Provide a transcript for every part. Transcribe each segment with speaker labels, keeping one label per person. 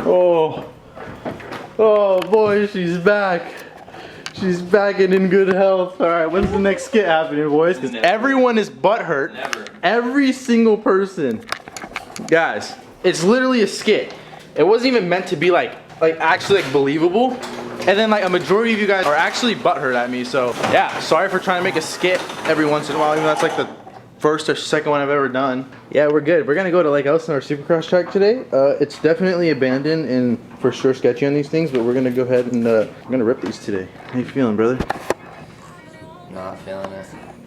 Speaker 1: Oh. Oh boy, she's back. She's back and in good health. All right, when's the next skit happening, boys? Because everyone is butthurt. Never. Every single person. Guys, it's literally a skit. It wasn't even meant to be like actually like believable. And then like a majority of you guys are actually butthurt at me. So yeah, sorry for trying to make a skit every once in a while. Even though that's like the first or second one I've ever done. Yeah, we're good. We're gonna go to Lake Elsinore Supercross track today. It's definitely abandoned and for sure sketchy on these things, but we're gonna go ahead and we're gonna rip these today. How you feeling, brother?
Speaker 2: Not feeling it.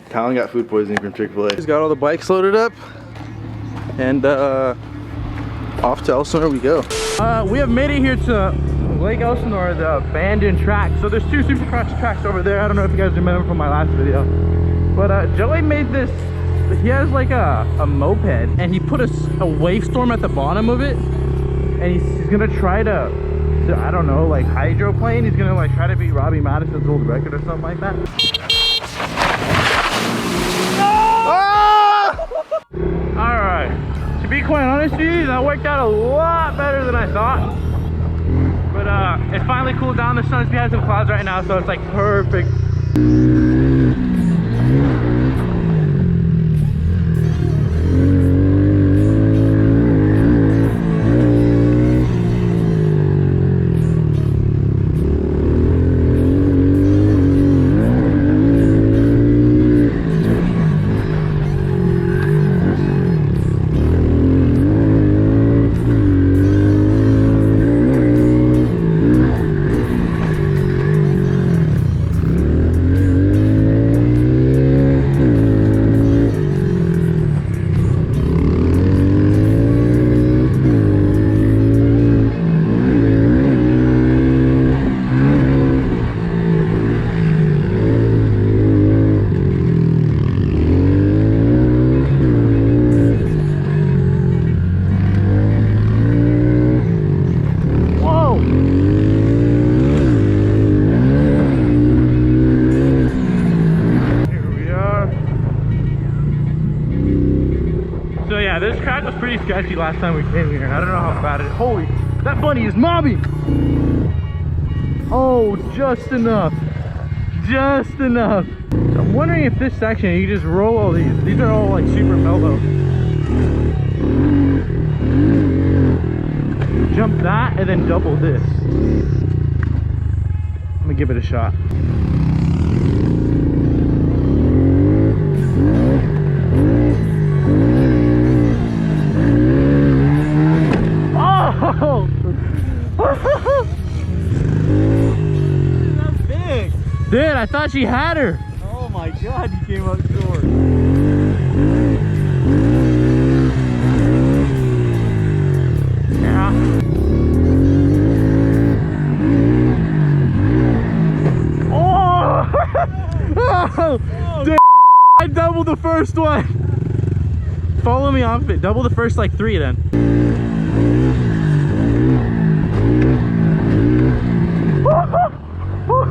Speaker 1: Colin got food poisoning from Chick-fil-A. He's got all the bikes loaded up, and off to Elsinore we go. We have made it here to Lake Elsinore, the abandoned track. So there's two Supercross tracks over there. I don't know if you guys remember from my last video, but Joey made this. He has like a moped, and he put a wave storm at the bottom of it, and he's gonna try to I don't know, like hydroplane. He's gonna like try to beat Robbie Madison's old record or something like that. All right, to be quite honest with you, that worked out a lot better than I thought. But it finally cooled down. The sun's behind some clouds right now, so it's like perfect. This track was pretty sketchy last time we came here. I don't know how bad it is. Holy, that bunny is mobbing. Oh, just enough. Just enough. So I'm wondering if this section, you just roll all these. These are all like super mellow. Jump that and then double this. I'm gonna give it a shot.
Speaker 3: That's big.
Speaker 1: Dude, I thought she had her.
Speaker 3: Oh my god, you came up short.
Speaker 1: Yeah. Oh! Dude, I doubled the first one. Follow me off it. Double the first like 3 then.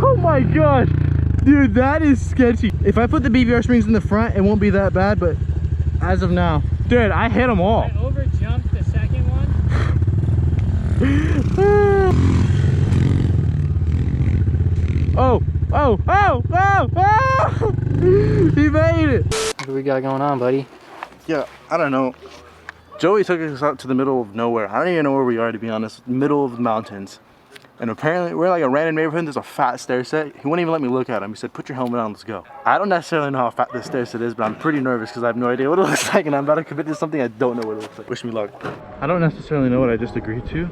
Speaker 1: Oh my gosh, dude, that is sketchy. If I put the BVR springs in the front, it won't be that bad, but as of now, dude, I hit them all.
Speaker 3: I overjumped the second one.
Speaker 1: Oh, oh, oh, oh, oh! He made it.
Speaker 2: What do we got going on, buddy?
Speaker 1: Yeah, I don't know. Joey took us out to the middle of nowhere. I don't even know where we are, to be honest. Middle of the mountains. And apparently we're like a random neighborhood. There's a fat stair set. He wouldn't even let me look at him. He said, put your helmet on, let's go. I don't necessarily know how fat this stair set is, but I'm pretty nervous because I have no idea what it looks like, and I'm about to commit to something I don't know what it looks like. Wish me luck. I don't necessarily know what I just agreed to.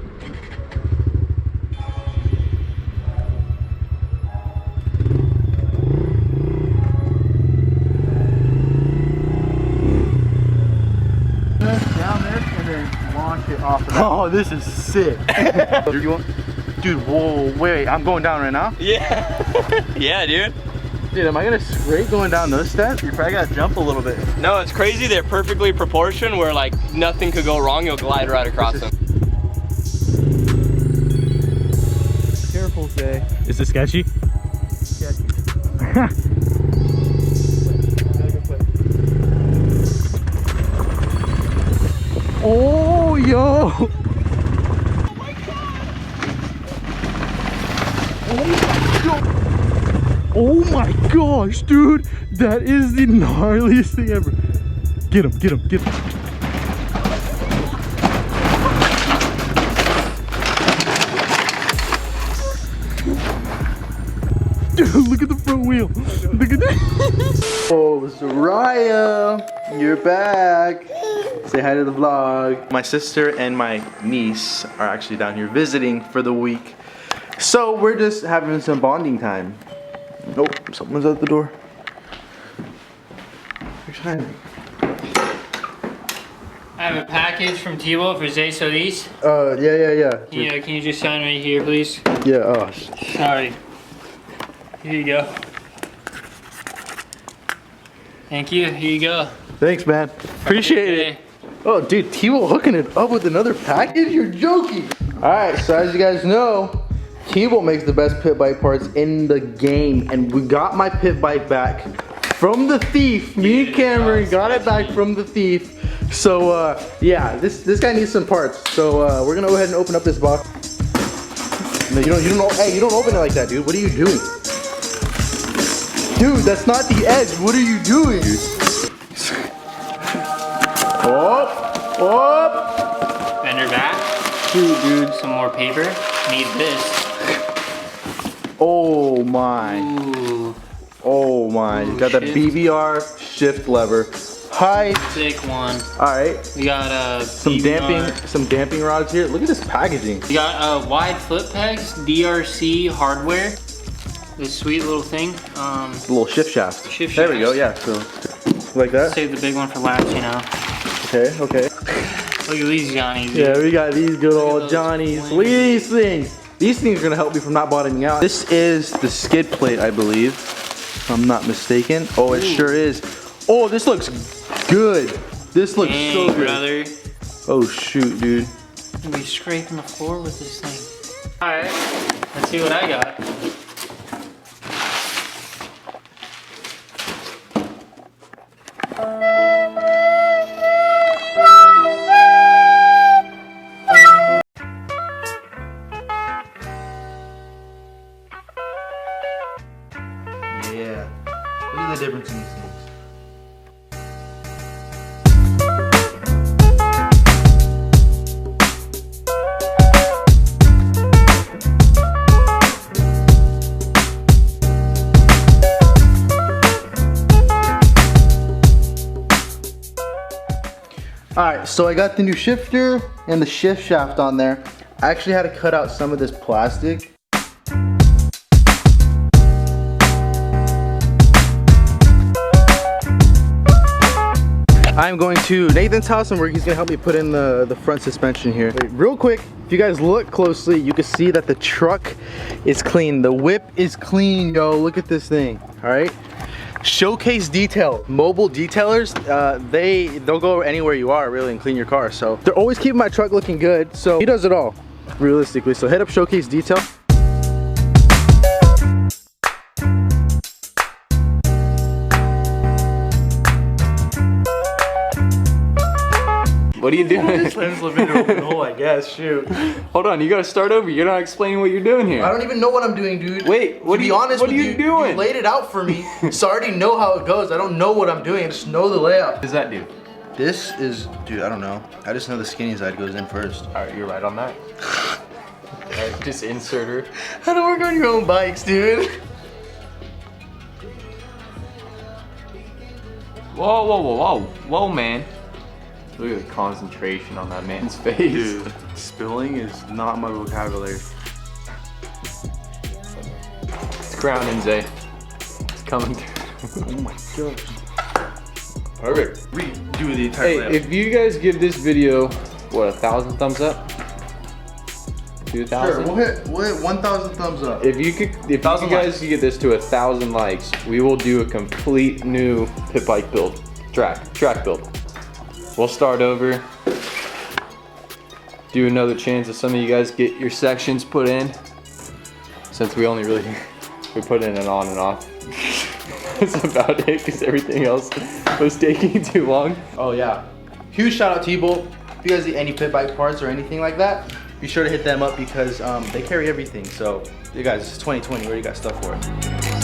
Speaker 3: Down this and then launch it off of that.
Speaker 1: Oh, this is sick. Dude, whoa, wait, I'm going down right now?
Speaker 4: Yeah. Yeah, dude.
Speaker 1: Dude, am I gonna scrape going down those steps? You probably gotta jump a little bit.
Speaker 4: No, it's crazy. They're perfectly proportioned where like nothing could go wrong. You'll glide right across them.
Speaker 3: Careful, Jay.
Speaker 1: Is it sketchy?
Speaker 3: Sketchy.
Speaker 1: Oh, yo. Oh my gosh, dude. That is the gnarliest thing ever. Get him, get him, get him. Dude, look at the front wheel. Look at that. Oh, Soraya, you're back. Say hi to the vlog. My sister and my niece are actually down here visiting for the week. So we're just having some bonding time. Nope, someone's at the door. Where's Henry?
Speaker 3: I have a package from T-Ball for Solis.
Speaker 1: Yeah.
Speaker 3: Yeah, can you just sign right here, please?
Speaker 1: Yeah, oh.
Speaker 3: Sorry. Here you go. Thank you. Here you go.
Speaker 1: Thanks, man. Appreciate it. Oh, dude, T-Ball hooking it up with another package? You're joking. All right, so as you guys know, T-Ball makes the best pit bike parts in the game, and we got my pit bike back from the thief. Me and Cameron got it back from the thief. So yeah, this guy needs some parts. So we're gonna go ahead and open up this box. No, you don't. Hey, you don't open it like that, dude. What are you doing? Dude, that's not the edge. What are you doing? Oh!
Speaker 3: Fender back.
Speaker 1: Dude.
Speaker 3: Some more paper. Need this.
Speaker 1: Oh my.
Speaker 3: Ooh.
Speaker 1: Oh my. You got the BBR shift lever. Hi.
Speaker 3: Thick one.
Speaker 1: Alright.
Speaker 3: We got
Speaker 1: some damping rods here. Look at this packaging.
Speaker 3: We got wide flip pegs, DRC hardware. This sweet little thing.
Speaker 1: The little shift shaft.
Speaker 3: There
Speaker 1: we go, yeah. So like that.
Speaker 3: Save the big one for last, you know.
Speaker 1: Okay.
Speaker 3: Look at these Johnnies. Dude.
Speaker 1: Yeah, we got these good old Johnnies. Look at these things. These things are gonna help me from not bottoming out. This is the skid plate, I believe, if I'm not mistaken. Oh, it sure is. Oh, this looks good. This looks so good.
Speaker 3: Brother.
Speaker 1: Oh shoot, dude.
Speaker 3: We'll be scraping the floor with this thing. Alright, let's see what I got.
Speaker 1: Yeah. Look at the difference in these things. Alright, so I got the new shifter and the shift shaft on there. I actually had to cut out some of this plastic. I'm going to Nathan's house and he's gonna help me put in the front suspension here. Wait, real quick, if you guys look closely, you can see that the truck is clean. The whip is clean, yo. Look at this thing, all right? Showcase detail. Mobile detailers, they'll go anywhere you are really and clean your car. So they're always keeping my truck looking good. So he does it all, realistically. So hit up Showcase Detail.
Speaker 4: What are you doing?
Speaker 1: Just let him slip into an open hole, I guess. Shoot.
Speaker 4: Hold on, you gotta start over. You're not explaining what you're doing here.
Speaker 1: I don't even know what I'm doing, dude.
Speaker 4: Wait,
Speaker 1: to be honest
Speaker 4: what
Speaker 1: with
Speaker 4: are you doing?
Speaker 1: You laid it out for me, so I already know how it goes. I don't know what I'm doing. I just know the layout.
Speaker 4: What does that do?
Speaker 1: This is, dude, I don't know. I just know the skinny side goes in first.
Speaker 4: Alright, you're right on that. Alright, just insert her.
Speaker 1: How to work on your own bikes, dude.
Speaker 4: Whoa, man. Look at the concentration on that man's face.
Speaker 1: Dude, spilling is not my vocabulary.
Speaker 4: It's crowning, Zay. It's coming through.
Speaker 1: Oh my gosh.
Speaker 4: Perfect.
Speaker 1: Redo the entire layout.
Speaker 4: Hey, if you guys give this video, what, 1,000 thumbs up? 2,000?
Speaker 1: Sure, we'll hit 1,000 thumbs up.
Speaker 4: If you guys could get this to 1,000 likes, we will do a complete new pit bike build, track build. We'll start over, do another chance of some of you guys get your sections put in, since we put in an on and off. That's about it, because everything else was taking too long.
Speaker 1: Oh yeah. Huge shout out to T-Ball. If you guys need any pit bike parts or anything like that, be sure to hit them up because they carry everything. So you guys, it's 2020, we already got stuff for it.